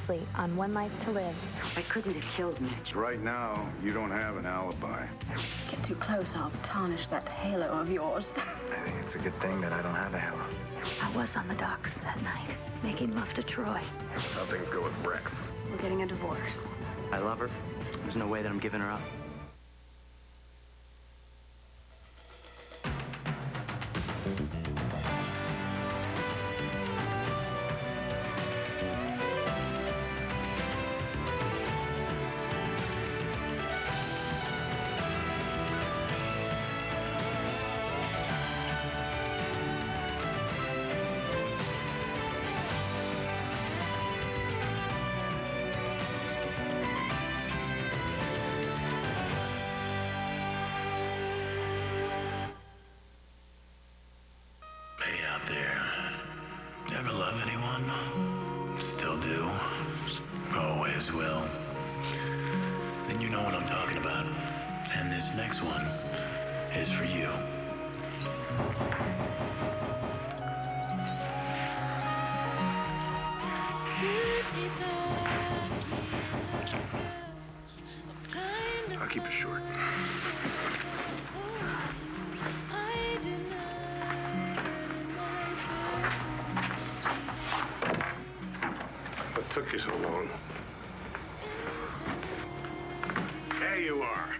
precisely on One Life to Live. I couldn't have killed Mitch. Right now, you don't have an alibi. Get too close, I'll tarnish that halo of yours. I think it's a good thing that I don't have a halo. I was on the docks that night, making love to Troy. How things go with Rex? We're getting a divorce. I love her. There's no way that I'm giving her up. Hey out there, ever love anyone? Still do? Always will. Then you know what I'm talking about. And this next one is for you. I'll keep it short. What took you so long? There you are.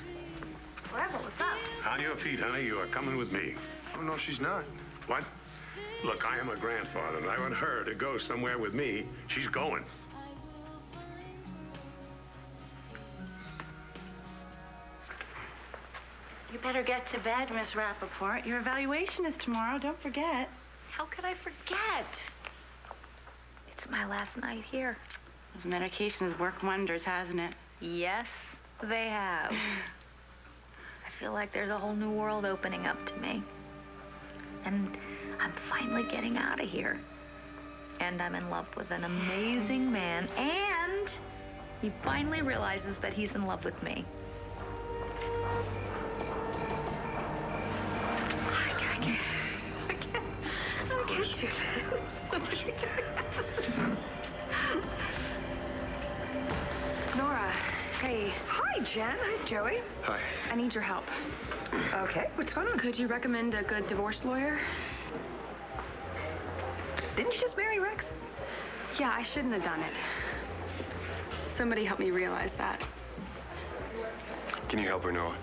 Rebel, what's up? On your feet, honey. You are coming with me. Oh, no, she's not. What? Look, I am a grandfather, and I want her to go somewhere with me. She's going. You better get to bed, Miss Rappaport. Your evaluation is tomorrow. Don't forget. How could I forget? It's my last night here. Those medications work wonders, hasn't it? Yes, they have. I feel like there's a whole new world opening up to me. And I'm finally getting out of here. And I'm in love with an amazing man. And he finally realizes that he's in love with me. I can't do this. Nora, hey. Hi, Jen. Hi, Joey. Hi. I need your help. Okay, what's going on? Could you recommend a good divorce lawyer? Didn't you just marry Rex? Yeah, I shouldn't have done it. Somebody help me realize that. Can you help her, Noah?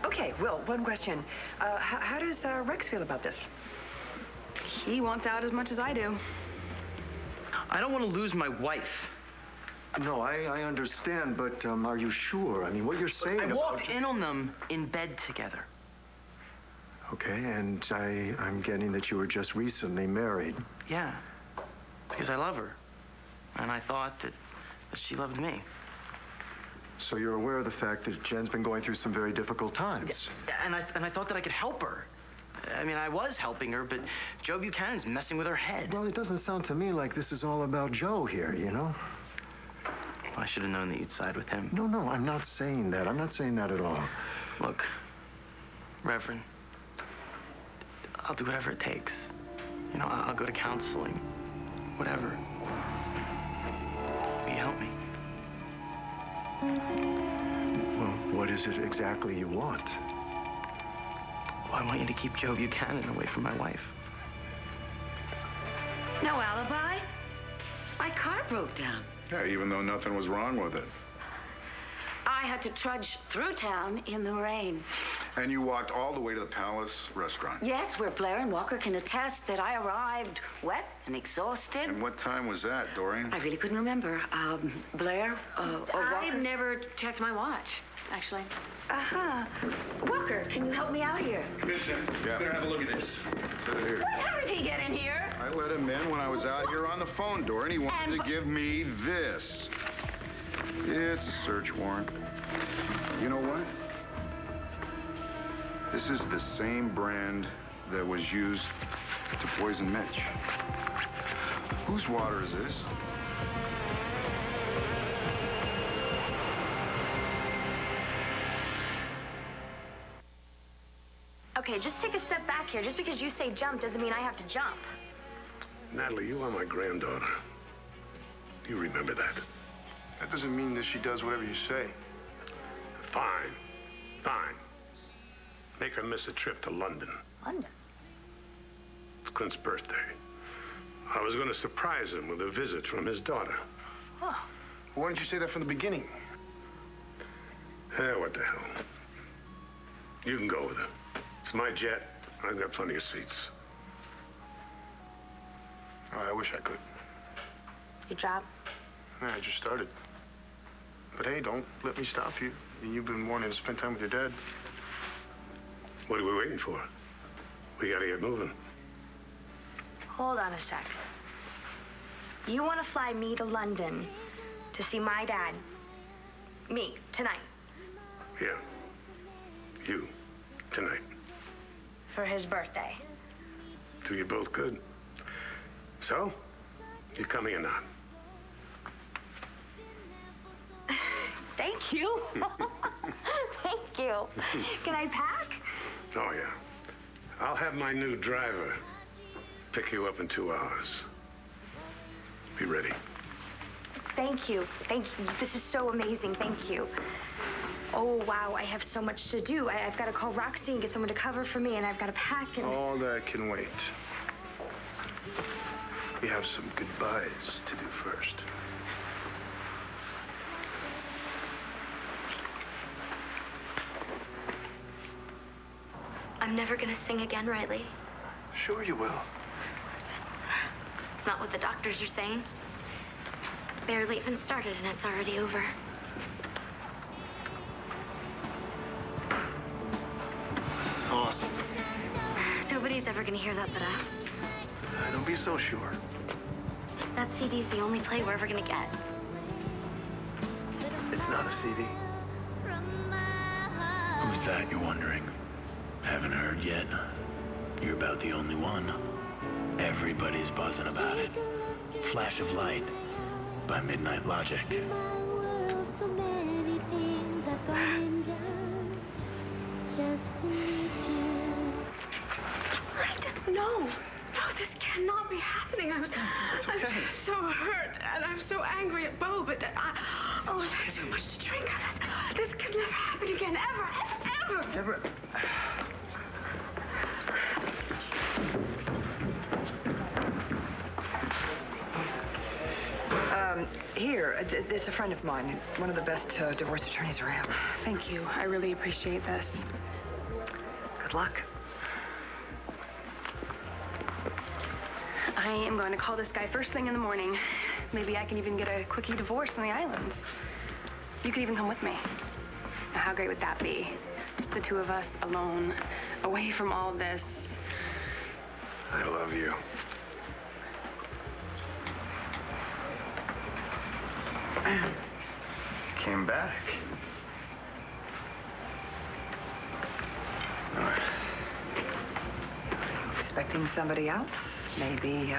Okay, well, one question. How does Rex feel about this? He wants out as much as I do. I don't want to lose my wife. No, I understand, but are you sure? I mean, what you're saying I about... walked in on them in bed together. Okay, and I'm getting that you were just recently married. Yeah, because I love her. And I thought that she loved me. So you're aware of the fact that Jen's been going through some very difficult times. And I thought that I could help her. I mean, I was helping her, but Joe Buchanan's messing with her head. Well, it doesn't sound to me like this is all about Joe here, you know? I should have known that you'd side with him. No, I'm not saying that. I'm not saying that at all. Look, Reverend, I'll do whatever it takes. You know, I'll go to counseling. Whatever. Will you help me? Well, what is it exactly you want? Well, I want you to keep Joe Buchanan away from my wife. No alibi? My car broke down. Yeah, even though nothing was wrong with it. I had to trudge through town in the rain. And you walked all the way to the Palace restaurant. Yes, where Blair and Walker can attest that I arrived wet and exhausted. And what time was that, Doreen? I really couldn't remember. Blair or Walker? I never checked my watch, actually. Uh-huh. Walker, can you help me out here? Commissioner, Yeah. better have a look at this. Sit here. How did he get in here? I let him in when I was out here on the phone, Doreen. He wanted to give me this. It's a search warrant. You know what? This is the same brand that was used to poison Mitch. Whose water is this? Okay, just take a step back here. Just because you say jump doesn't mean I have to jump. Natalie, you are my granddaughter. You remember that. That doesn't mean that she does whatever you say. Fine. Fine. Make her miss a trip to London. London? It's Clint's birthday. I was going to surprise him with a visit from his daughter. Oh. Why didn't you say that from the beginning? What the hell. You can go with her. It's my jet. I've got plenty of seats. Oh, I wish I could. Your job? Yeah, I just started. But hey, don't let me stop you. You've been wanting to spend time with your dad. What are we waiting for? We gotta get moving. Hold on a sec. You want to fly me to London to see my dad? Me, tonight? Yeah. You. Tonight. For his birthday? Do you both good? So? You coming or not? Thank you. Thank you. Can I pack? Oh, yeah. I'll have my new driver pick you up in 2 hours. Be ready. Thank you. Thank you. This is so amazing. Thank you. Oh, wow. I have so much to do. I've got to call Roxy and get someone to cover for me, and I've got to pack and... All that can wait. We have some goodbyes to do first. I'm never going to sing again, Riley. Sure you will. Not what the doctors are saying. Barely even started, and it's already over. Awesome. Nobody's ever going to hear that but us. Don't be so sure. That CD's the only play we're ever going to get. It's not a CD. Who's that, you're wondering? Haven't heard yet? You're about the only one. Everybody's buzzing about it. Flash of Light by Midnight Logic. No, this cannot be happening. I'm so hurt, and I'm so angry at Bo, but I've had too much to drink. This can never happen again, ever. Deborah. Here, there's a friend of mine, one of the best divorce attorneys around. Thank you. I really appreciate this. Good luck. I am going to call this guy first thing in the morning. Maybe I can even get a quickie divorce on the islands. You could even come with me. Now, how great would that be? Just the two of us, alone, away from all this. I love you. Came back. Expecting somebody else? Maybe,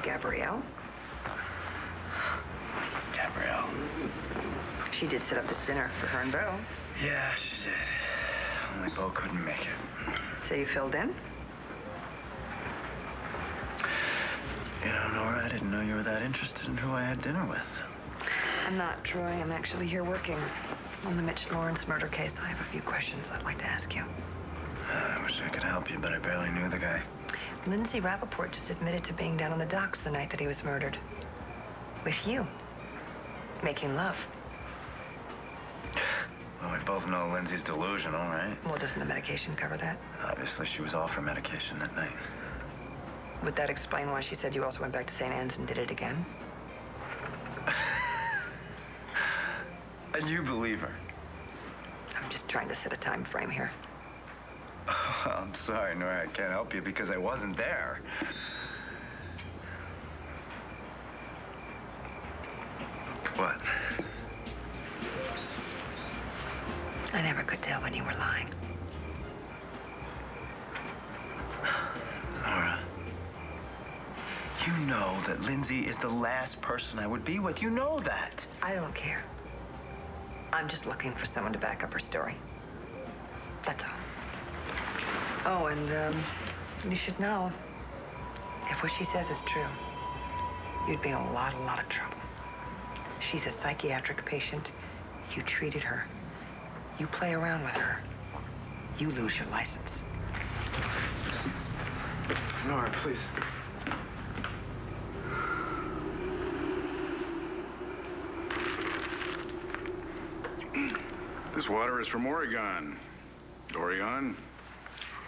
Gabrielle? Gabrielle. She did set up this dinner for her and Bo. Yeah, she did. Only Bo couldn't make it. So you filled in? You know, Nora, I didn't know you were that interested in who I had dinner with. I'm not, Troy. I'm actually here working on the Mitch Lawrence murder case. I have a few questions I'd like to ask you. I wish I could help you, but I barely knew the guy. Lindsay Rappaport just admitted to being down on the docks the night that he was murdered. With you. Making love. Well, we both know Lindsay's delusional, right? Well, doesn't the medication cover that? Obviously, she was off her medication that night. Would that explain why she said you also went back to St. Anne's and did it again? And you believe her? I'm just trying to set a time frame here. Oh, I'm sorry, Nora, I can't help you because I wasn't there. What? I never could tell when you were lying. Nora, you know that Lindsay is the last person I would be with. You know that. I don't care. I'm just looking for someone to back up her story. That's all. Oh, and, you should know, if what she says is true, you'd be in a lot of trouble. She's a psychiatric patient. You treated her. You play around with her. You lose your license. Nora, please. This water is from Oregon. Oregon,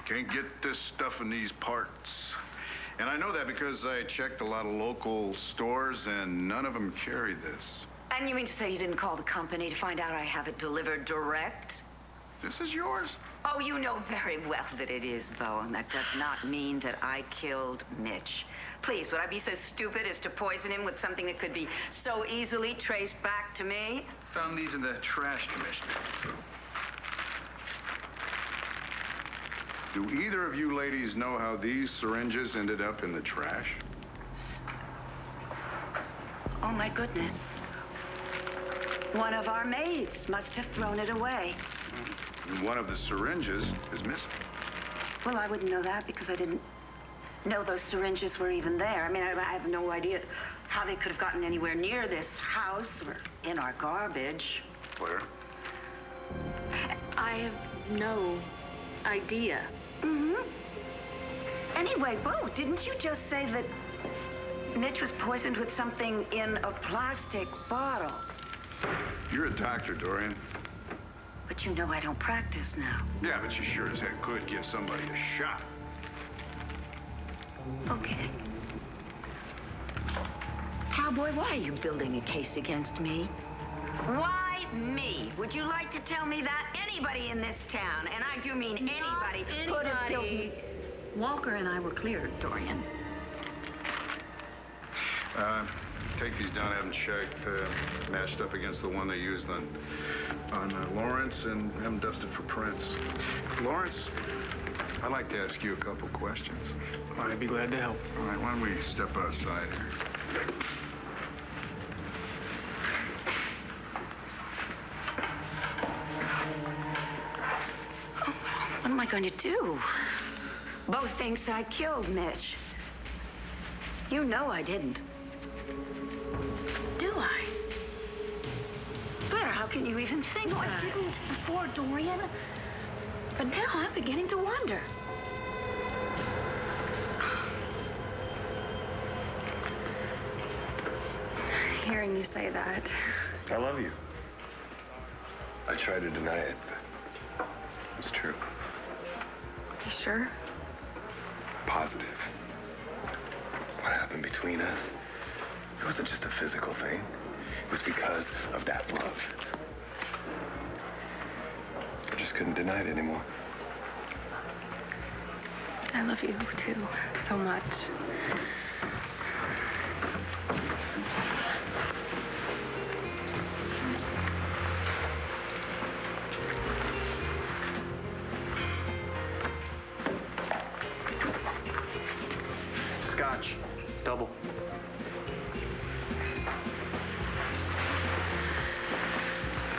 can't get this stuff in these parts. And I know that because I checked a lot of local stores and none of them carry this. And you mean to say you didn't call the company to find out I have it delivered direct? This is yours? Oh, you know very well that it is, Bo, and that does not mean that I killed Mitch. Please, would I be so stupid as to poison him with something that could be so easily traced back to me? Found these in the trash, Commissioner. Do either of you ladies know how these syringes ended up in the trash? Oh, my goodness. One of our maids must have thrown it away. And one of the syringes is missing. Well, I wouldn't know that because I didn't know those syringes were even there. I mean, I have no idea how they could have gotten anywhere near this house or in our garbage. Claire? I have no idea. Mm-hmm. Anyway, Bo, didn't you just say that Mitch was poisoned with something in a plastic bottle? You're a doctor, Dorian. But you know I don't practice now. Yeah, but you sure as heck could give somebody a shot. Okay. Cowboy, why are you building a case against me? Why me? Would you like to tell me that? Anybody in this town, and I do mean anybody, could have killed me. Walker and I were cleared, Dorian. Take these down, have them checked, matched up against the one they used on Lawrence, and have them dusted for prints. Lawrence, I'd like to ask you a couple questions. I'd be glad to help. All right, why don't we step outside here? What am I going to do? Bo thinks I killed Mitch. You know I didn't. Do I? Claire, how can you even think that? I didn't before, Dorian. But now I'm beginning to wonder. Hearing you say that. I love you. I try to deny it, but it's true. You sure? Positive. What happened between us, it wasn't just a physical thing. It was because of that love. I just couldn't deny it anymore. I love you, too, so much. Scotch. Double.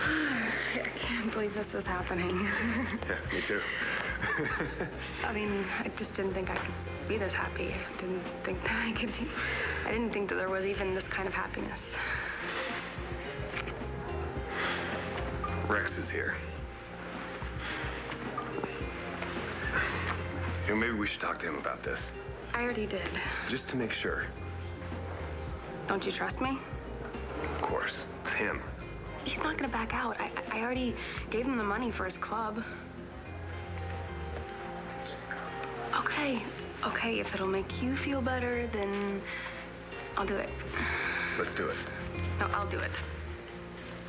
I can't believe this is happening. Yeah, me too. I mean, I just didn't think I could be this happy. I didn't think that there was even this kind of happiness. Rex is here. You know, maybe we should talk to him about this. I already did. Just to make sure. Don't you trust me? Of course. It's him. He's not gonna back out. I already gave him the money for his club. Okay, if it'll make you feel better, then I'll do it. Let's do it. No, I'll do it.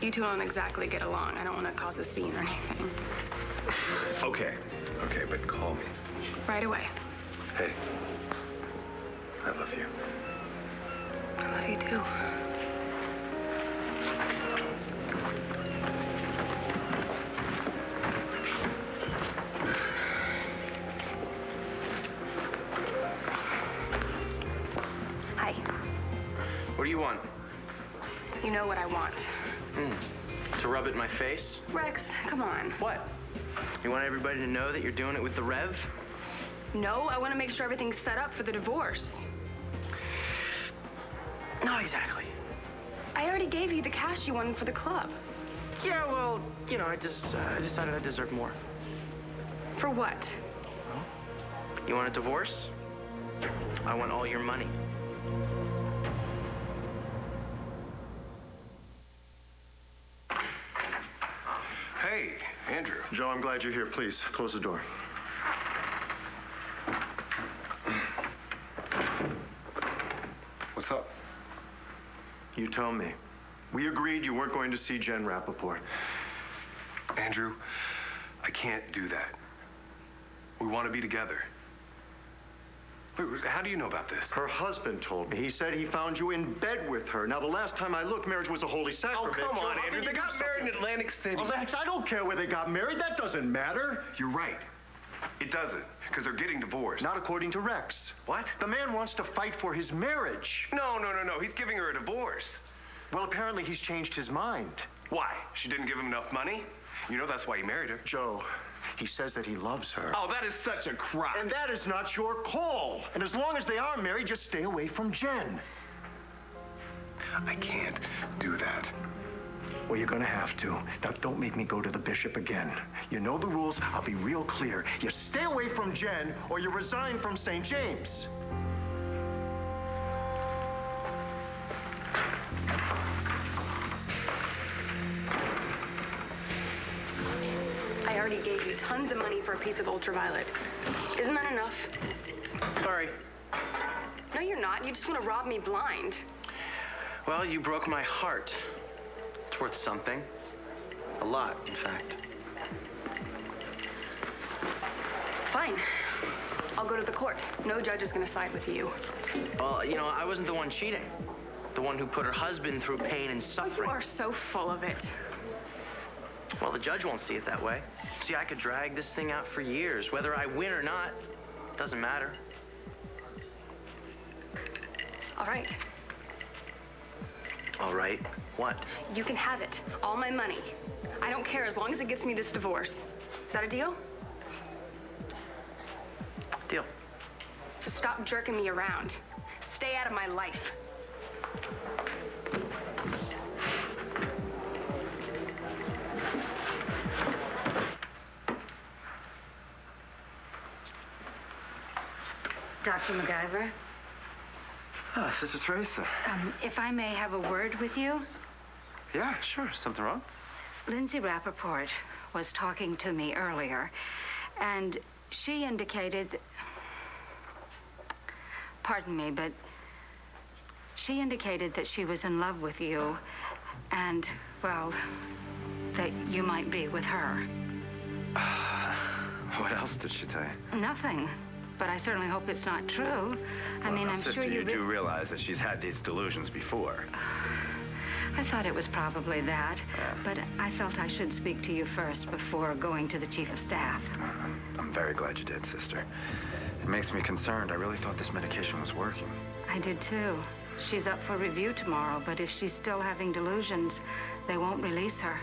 You two don't exactly get along. I don't want to cause a scene or anything. Okay, but call me. Right away. Hey, I love you. I love you too. Hi. What do you want? You know what I want. To rub it in my face? Rex, come on. What? You want everybody to know that you're doing it with the Rev? No, I want to make sure everything's set up for the divorce. Not exactly. I already gave you the cash you wanted for the club. Yeah, well, you know, I decided I deserved more. For what? You want a divorce? I want all your money. Hey, Andrew. Joe, I'm glad you're here. Please, close the door. What's up? You tell me. We agreed you weren't going to see Jen Rappaport. Andrew, I can't do that. We want to be together. Wait, how do you know about this? Her husband told me. He said he found you in bed with her. Now, the last time I looked, marriage was a holy sacrament. Oh, come on, Joe, Andrew. They got married in Atlantic City. Well, I don't care where they got married. That doesn't matter. You're right. It doesn't, because they're getting divorced. Not according to Rex. What? The man wants to fight for his marriage. No. He's giving her a divorce. Well, apparently he's changed his mind. Why? She didn't give him enough money? You know that's why he married her. Joe, he says that he loves her. Oh, that is such a crime. And that is not your call. And as long as they are married, just stay away from Jen. I can't do that. Well, you're gonna have to. Now, don't make me go to the bishop again. You know the rules. I'll be real clear. You stay away from Jen, or you resign from St. James. I already gave you tons of money for a piece of ultraviolet. Isn't that enough? Sorry. No, you're not. You just want to rob me blind. Well, you broke my heart. It's worth something. A lot, in fact. Fine. I'll go to the court. No judge is going to side with you. Well, you know, I wasn't the one cheating. The one who put her husband through pain and suffering. You are so full of it. Well, the judge won't see it that way. See, I could drag this thing out for years. Whether I win or not, doesn't matter. All right. All right. What? You can have it. All my money. I don't care as long as it gets me this divorce. Is that a deal? Deal. Just stop jerking me around. Stay out of my life. Dr. MacGyver? Ah, Sister Teresa. If I may have a word with you? Yeah, sure. Something wrong? Lindsay Rappaport was talking to me earlier, and she indicated... Pardon me, but she indicated that she was in love with you, and, well, that you might be with her. What else did she tell you? Nothing. But I certainly hope it's not true. I mean, I'm sister, sure you do realize that she's had these delusions before. I thought it was probably that, but I felt I should speak to you first before going to the Chief of Staff. I'm very glad you did, sister. It makes me concerned. I really thought this medication was working. I did too. She's up for review tomorrow, but if she's still having delusions, they won't release her.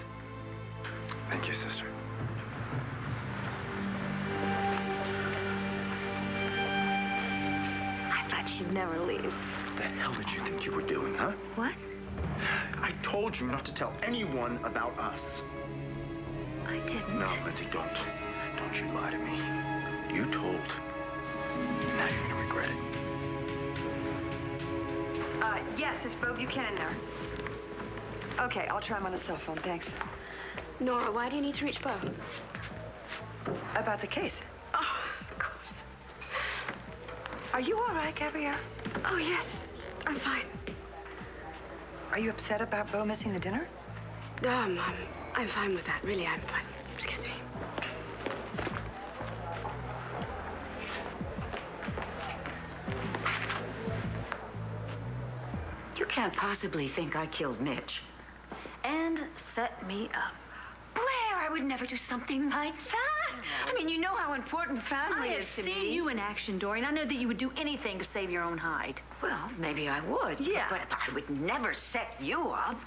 Thank you, sister. I thought she'd never leave. What the hell did you think you were doing, huh? What? I told you not to tell anyone about us. I didn't. No, Lindsay, don't. Don't you lie to me. You told. Now you're gonna regret it. Yes, it's Bo Buchanan there. Okay, I'll try him on his cell phone, thanks. Nora, why do you need to reach Bo? About the case. Oh, of course. Are you all right, Gabrielle? Oh, yes. I'm fine. Are you upset about Bo missing the dinner? Mom, I'm fine with that. Really, I'm fine. Excuse me. You can't possibly think I killed Mitch. And set me up. Blair, I would never do something like that. I mean, you know how important family is to me. I've seen you in action, Dory, and I know that you would do anything to save your own hide. Well, maybe I would. Yeah. But I would never set you up.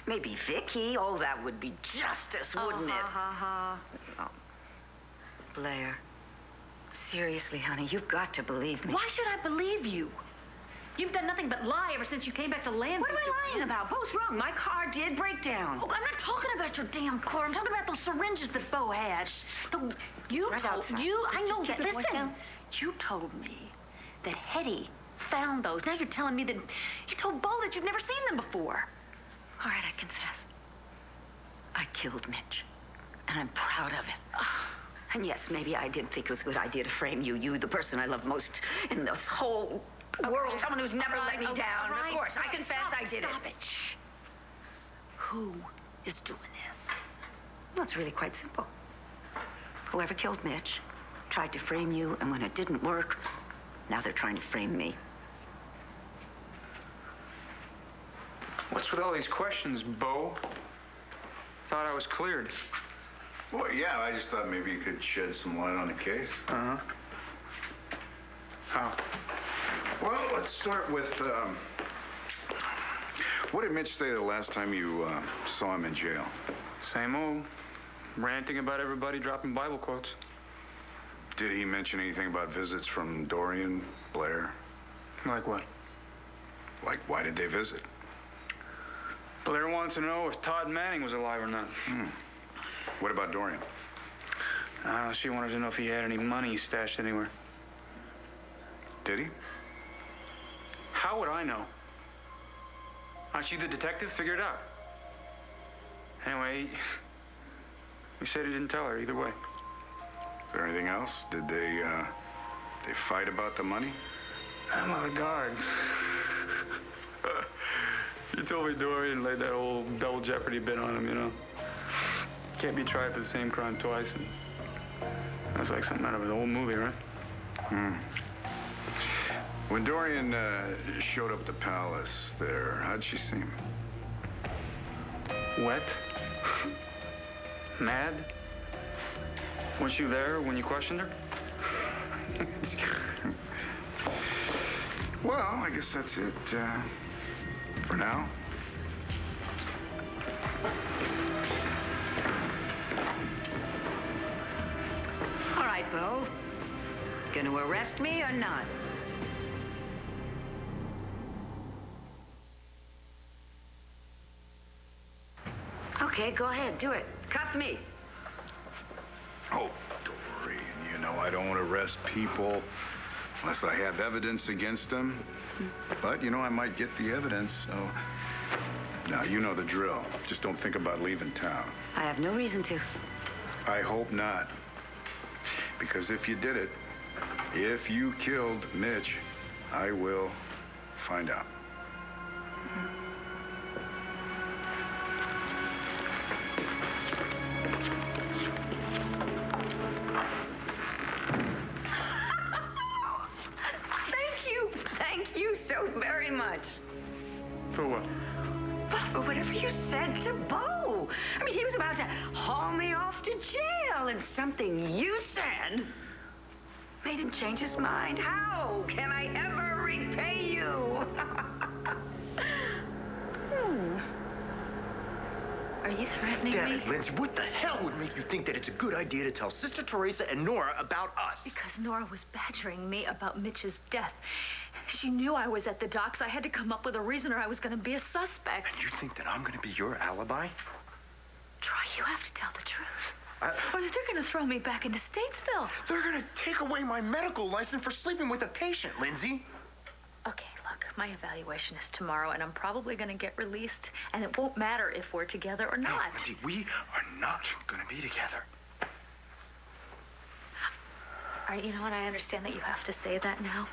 Maybe Vicky. Oh, that would be justice, wouldn't it? Oh. Blair, seriously, honey, you've got to believe me. Why should I believe you? You've done nothing but lie ever since you came back to land. What am I lying about? Bo's wrong. My car did break down. Oh, I'm not talking about your damn car. I'm talking about those syringes that Bo had. No, you Right told outside. you. I know Just that. keep your voice Listen, down. you told me that Hetty found those. Now you're telling me that you told Bo that you've never seen them before. All right, I confess. I killed Mitch, and I'm proud of it. And yes, maybe I did think it was a good idea to frame you. You, the person I love most in this whole world. Someone who's never let me down. Of course, I confess I did it. Stop it. Shh. Who is doing this? Well, it's really quite simple. Whoever killed Mitch tried to frame you, and when it didn't work, now they're trying to frame me. What's with all these questions, Bo? Thought I was cleared. Well, yeah, I just thought maybe you could shed some light on the case. Uh-huh. How? Well, let's start with, what did Mitch say the last time you saw him in jail? Same old. Ranting about everybody dropping Bible quotes. Did he mention anything about visits from Dorian, Blair? Like what? Like, why did they visit? Blair wants to know if Todd Manning was alive or not. What about Dorian? She wanted to know if he had any money stashed anywhere. Did he? How would I know? Aren't you the detective? Figure it out. Anyway, he said he didn't tell her either way. Is there anything else? Did they fight about the money? I'm on guard. He told me Dorian laid that old double jeopardy bit on him, you know. Can't be tried for the same crime twice. And that's like something out of an old movie, right? When Dorian showed up at the palace there, how'd she seem? Wet? Mad? Was you there when you questioned her? Well, I guess that's it for now. All right, Bo. Gonna arrest me or not? Okay, go ahead. Do it. Cuff me. Oh, Dorian, you know I don't arrest people unless I have evidence against them. But, you know, I might get the evidence, so... Now, you know the drill. Just don't think about leaving town. I have no reason to. I hope not. Because if you did it, if you killed Mitch, I will find out. Thank you so very much. For what? For whatever you said to Bo. I mean, he was about to haul me off to jail, and something you said made him change his mind. How can I ever repay you? Are you threatening Damn me? it, Lindsay, what the hell would make you think that it's a good idea to tell Sister Teresa and Nora about us? Because Nora was badgering me about Mitch's death. She knew I was at the docks. I had to come up with a reason or I was going to be a suspect. And you think that I'm going to be your alibi? Troy, you have to tell the truth. Or they're going to throw me back into Statesville. They're going to take away my medical license for sleeping with a patient, Lindsay. Okay, look, my evaluation is tomorrow, and I'm probably going to get released, and it won't matter if we're together or not. No, Lindsay, we are not going to be together. All right, you know what? I understand that you have to say that now.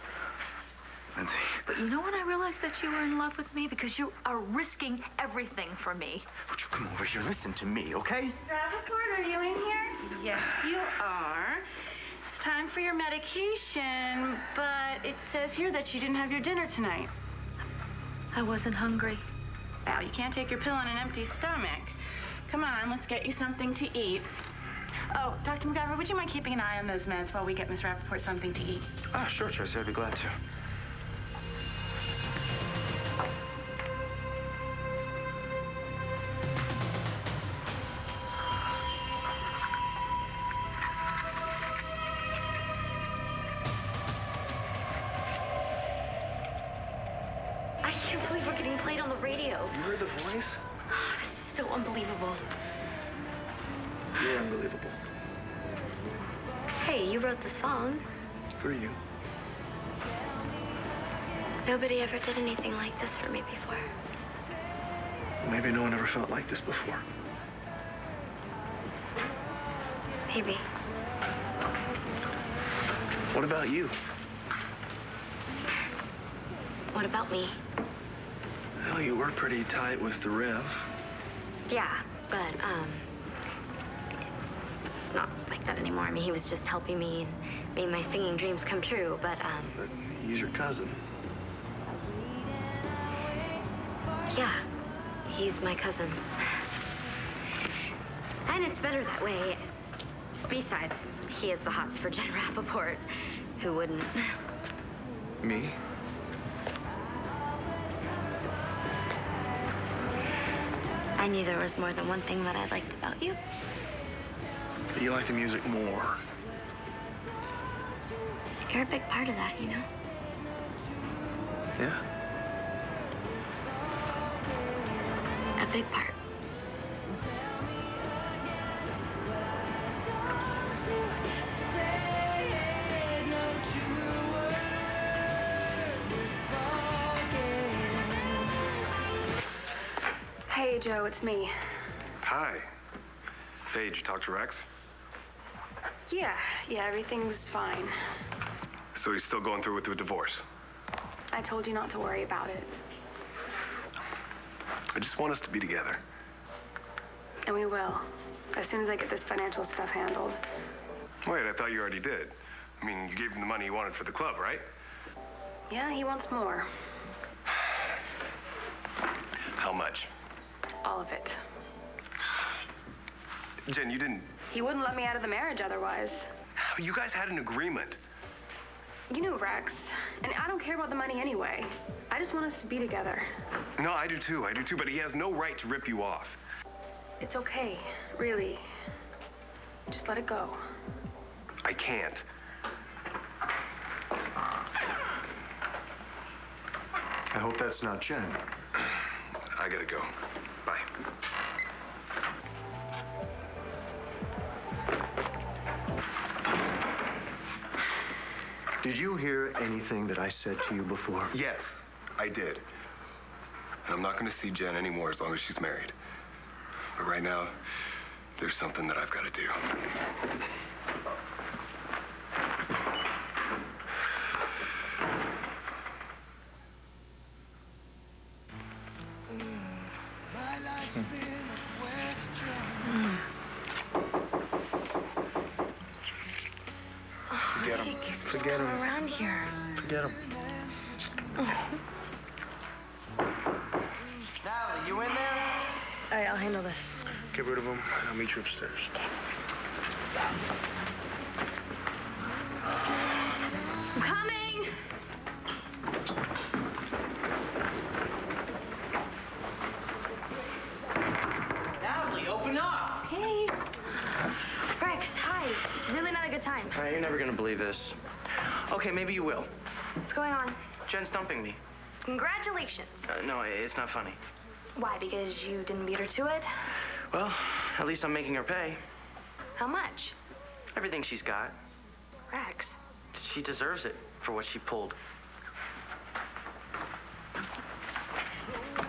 Lindsay. But you know when I realized that you were in love with me? Because you are risking everything for me. Would you come over here? Listen to me, okay? Rappaport, are you in here? Yes, you are. It's time for your medication, but it says here that you didn't have your dinner tonight. I wasn't hungry. Well, you can't take your pill on an empty stomach. Come on, let's get you something to eat. Oh, Dr. McGyver, would you mind keeping an eye on those meds while we get Miss Rappaport something to eat? Ah, sure, Tracy. I'd be glad to. getting played on the radio. You heard the voice? This is so unbelievable. You're unbelievable. Hey, you wrote the song. For you. Nobody ever did anything like this for me before. Maybe no one ever felt like this before. Maybe. What about you? What about me? Well, you were pretty tight with the Rev. Yeah, but, it's not like that anymore. I mean, he was just helping me and made my singing dreams come true, but he's your cousin. Yeah, he's my cousin. And it's better that way. Besides, he has the hots for Jen Rappaport. Who wouldn't? Me? I knew there was more than one thing that I liked about you. But you like the music more. You're a big part of that, you know? Yeah? A big part. Hey, Joe, it's me. Hi. Hey, did you talk to Rex? Yeah, everything's fine. So he's still going through with the divorce? I told you not to worry about it. I just want us to be together. And we will, as soon as I get this financial stuff handled. Wait, I thought you already did. I mean, you gave him the money he wanted for the club, right? Yeah, he wants more. How much? All of it. Jen, you didn't... He wouldn't let me out of the marriage otherwise. You guys had an agreement. You knew Rex, and I don't care about the money anyway. I just want us to be together. No, I do too, but he has no right to rip you off. It's okay, really. Just let it go. I can't. I hope that's not Jen. I gotta go. Bye. Did you hear anything that I said to you before? Yes, I did. And I'm not gonna see Jen anymore as long as she's married. But right now, there's something that I've gotta do. Forget him. Forget him. Around here. Forget him. Natalie, you in there? All right, I'll handle this. Get rid of him. I'll meet you upstairs. I'm coming! Natalie, open up! Hey. Rex, hi. It's really not a good time. All right, you're never gonna believe this. Okay, maybe you will. What's going on? Jen's dumping me. Congratulations. No, it's not funny. Why, because you didn't beat her to it? Well, at least I'm making her pay. How much? Everything she's got. Rex. She deserves it for what she pulled.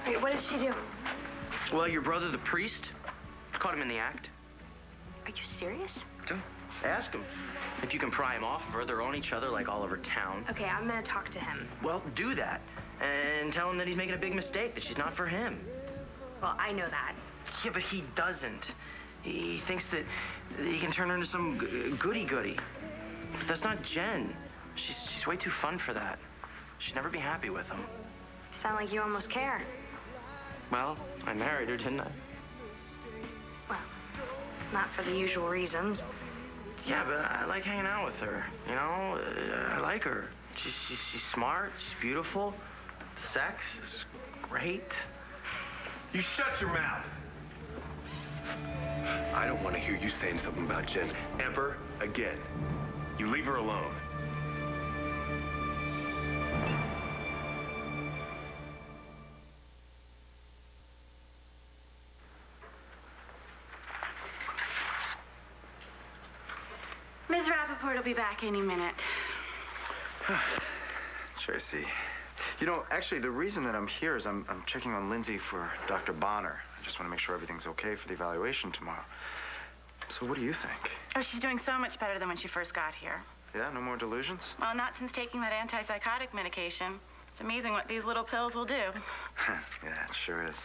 Wait, what did she do? Well, your brother, the priest, caught him in the act. Are you serious? Ask him. If you can pry him off of her, they're on each other like all over town. Okay, I'm gonna talk to him. Well, do that. And tell him that he's making a big mistake, that she's not for him. Well, I know that. Yeah, but he doesn't. He thinks that he can turn her into some goody-goody. But that's not Jen. She's way too fun for that. She'd never be happy with him. You sound like you almost care. Well, I married her, didn't I? Well, not for the usual reasons. Yeah, but I like hanging out with her. You know, I like her. She's smart. She's beautiful. Sex is great. You shut your mouth. I don't want to hear you saying something about Jen ever again. You leave her alone. Rappaport will be back any minute. Tracy. You know, actually, the reason that I'm here is I'm checking on Lindsay for Dr. Bonner. I just want to make sure everything's okay for the evaluation tomorrow. So what do you think? Oh, she's doing so much better than when she first got here. Yeah, no more delusions? Well, not since taking that antipsychotic medication. It's amazing what these little pills will do. Yeah, it sure is.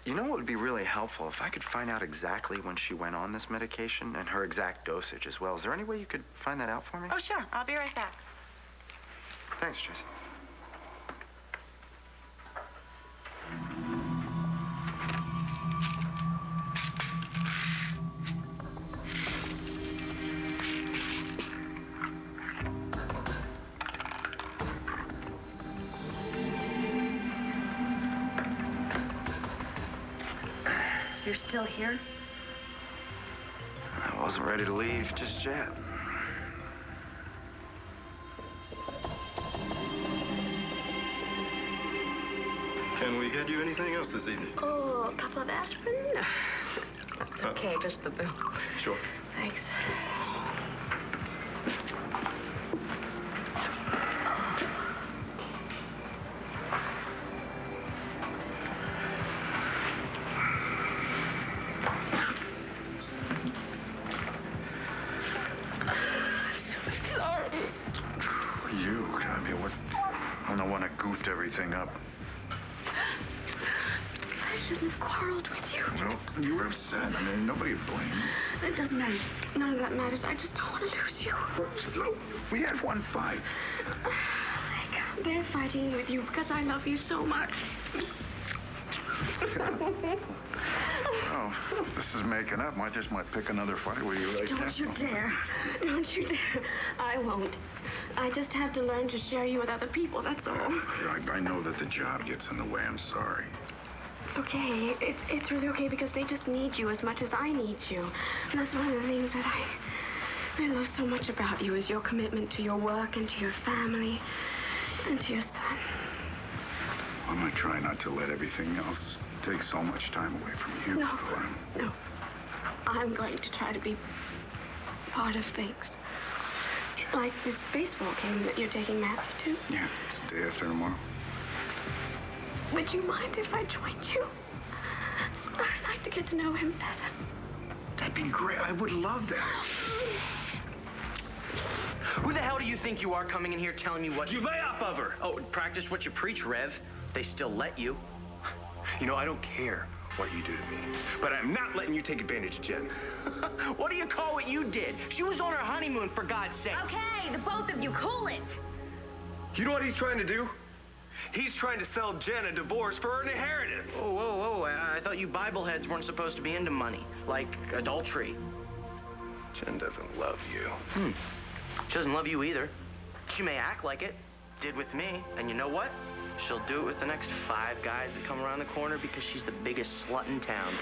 You know what would be really helpful? If I could find out exactly when she went on this medication and her exact dosage as well. Is there any way you could find that out for me? Oh, sure. I'll be right back. Thanks, Tracy. You're still here? I wasn't ready to leave just yet. Can we get you anything else this evening? Oh, a couple of aspirin? It's okay, just the bill. Sure. Thanks. You, I mean, what? I'm the one that goofed everything up. I shouldn't have quarreled with you. Well, you were upset. I mean, nobody to blame. It doesn't matter. None of that matters. I just don't want to lose you. Look, we had one fight. They're fighting with you because I love you so much. Oh, this is making up. I just might pick another fight with you right now. Don't you dare. Don't you dare. I won't. I just have to learn to share you with other people, that's all. I know that the job gets in the way. I'm sorry. It's okay. It's really okay because they just need you as much as I need you. And that's one of the things that I love so much about you is your commitment to your work and to your family and to your son. I'm going to try not to let everything else take so much time away from you. No. I'm going to try to be part of things. Like this baseball game that you're taking Matthew to. Yeah, it's the day after tomorrow. Would you mind if I joined you? I'd like to get to know him better. That'd be great. I would love that. Who the hell do you think you are coming in here telling me what... You lay off of her! Oh, practice what you preach, Rev. They still let you. You know, I don't care what you do to me, but I'm not letting you take advantage of Jen. What do you call what you did? She was on her honeymoon, for God's sake. Okay, the both of you, cool it. You know what he's trying to do? He's trying to sell Jen a divorce for her inheritance. Whoa, whoa, whoa. I thought you Bible heads weren't supposed to be into money, like adultery. Jen doesn't love you. She doesn't love you either. She may act like it. Did with me. And you know what? She'll do it with the next 5 guys that come around the corner because she's the biggest slut in town.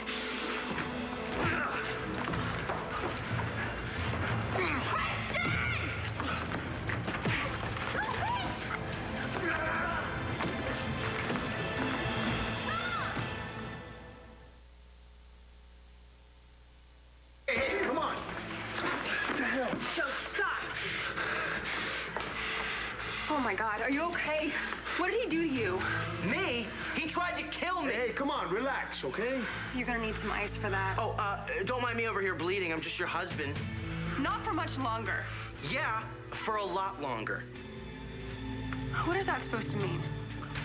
Hey, come on. What the hell? Joe, stop. Oh, my God. Are you okay? What did he do to you? Me? He tried to kill me. Hey, come on, relax, okay? You're going to need some ice for that. Oh, don't mind me over here bleeding. I'm just your husband. Not for much longer. Yeah, for a lot longer. What is that supposed to mean?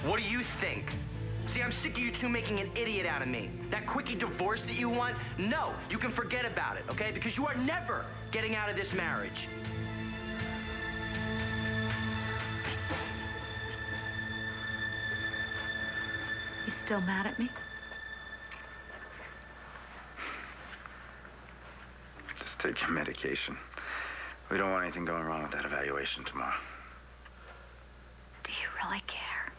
What do you think? See, I'm sick of you two making an idiot out of me. That quickie divorce that you want? No, you can forget about it, okay? Because you are never getting out of this marriage. You still mad at me? Just take your medication. We don't want anything going wrong with that evaluation tomorrow. Do you really care?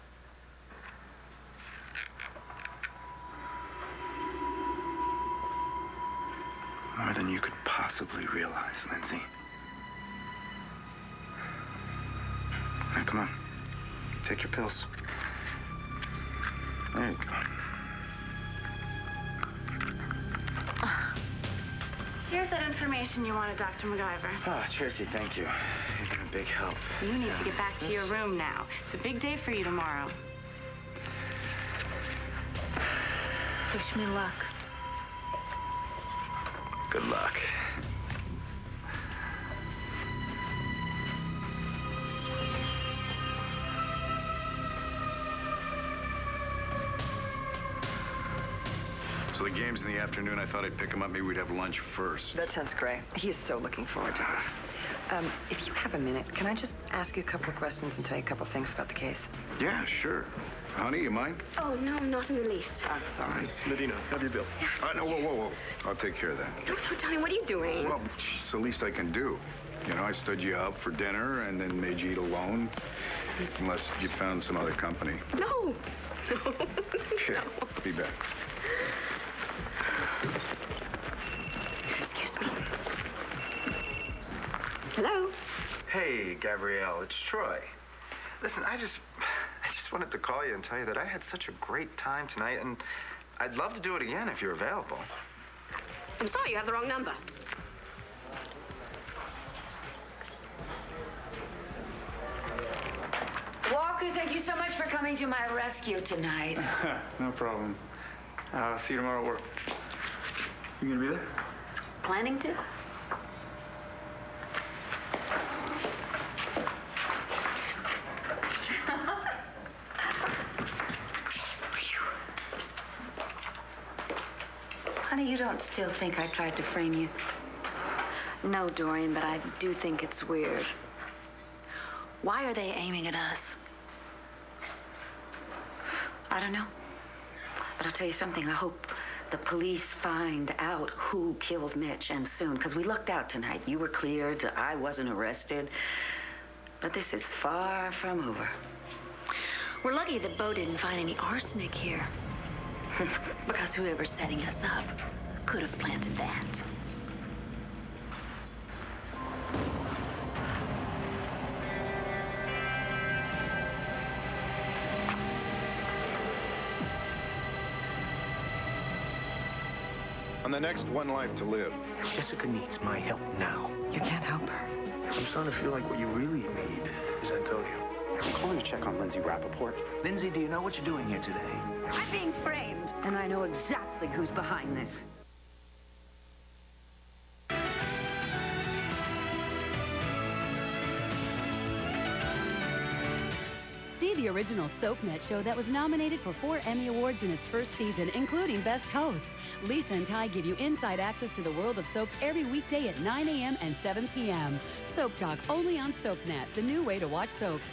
More than you could possibly realize, Lindsay. Now, come on. Take your pills. There you go. Here's that info information you wanted, Dr. MacGyver. Oh, Tracy, thank you. You've been a big help. You need to get back to your room now. It's a big day for you tomorrow. Wish me luck. Good luck. So the game's in the afternoon. I thought I'd pick him up. Maybe we'd have lunch first. That sounds great. He is so looking forward to this. If you have a minute, can I just ask you a couple of questions and tell you a couple of things about the case? Yeah, sure. Honey, you mind? Oh, no, not in the least. I'm sorry. Medina, have your bill. No, whoa. I'll take care of that. No, Tony, what are you doing? Well, it's the least I can do. You know, I stood you up for dinner and then made you eat alone. Unless you found some other company. No. Okay, be back. Excuse me. Hello? Hey, Gabrielle, it's Troy. Listen, I just wanted to call you and tell you that I had such a great time tonight, and I'd love to do it again if you're available. I'm sorry, you have the wrong number. Walker, thank you so much for coming to my rescue tonight. No problem. See you tomorrow at work. You gonna be there? Planning to? Honey, you don't still think I tried to frame you? No, Dorian, but I do think it's weird. Why are they aiming at us? I don't know. But I'll tell you something. I hope the police find out who killed Mitch, and soon. Because we lucked out tonight. You were cleared. I wasn't arrested. But this is far from over. We're lucky that Bo didn't find any arsenic here. Because whoever's setting us up could have planted that. On the next One Life to Live. Jessica needs my help now. You can't help her. I'm starting to feel like what you really need is Antonio. I'm calling to check on Lindsay Rappaport. Lindsay, do you know what you're doing here today? I'm being framed, and I know exactly who's behind this. See the original SoapNet show that was nominated for 4 Emmy Awards in its first season, including Best Host. Lisa and Ty give you inside access to the world of soaps every weekday at 9 a.m. and 7 p.m. Soap Talk only on SoapNet, the new way to watch soaps.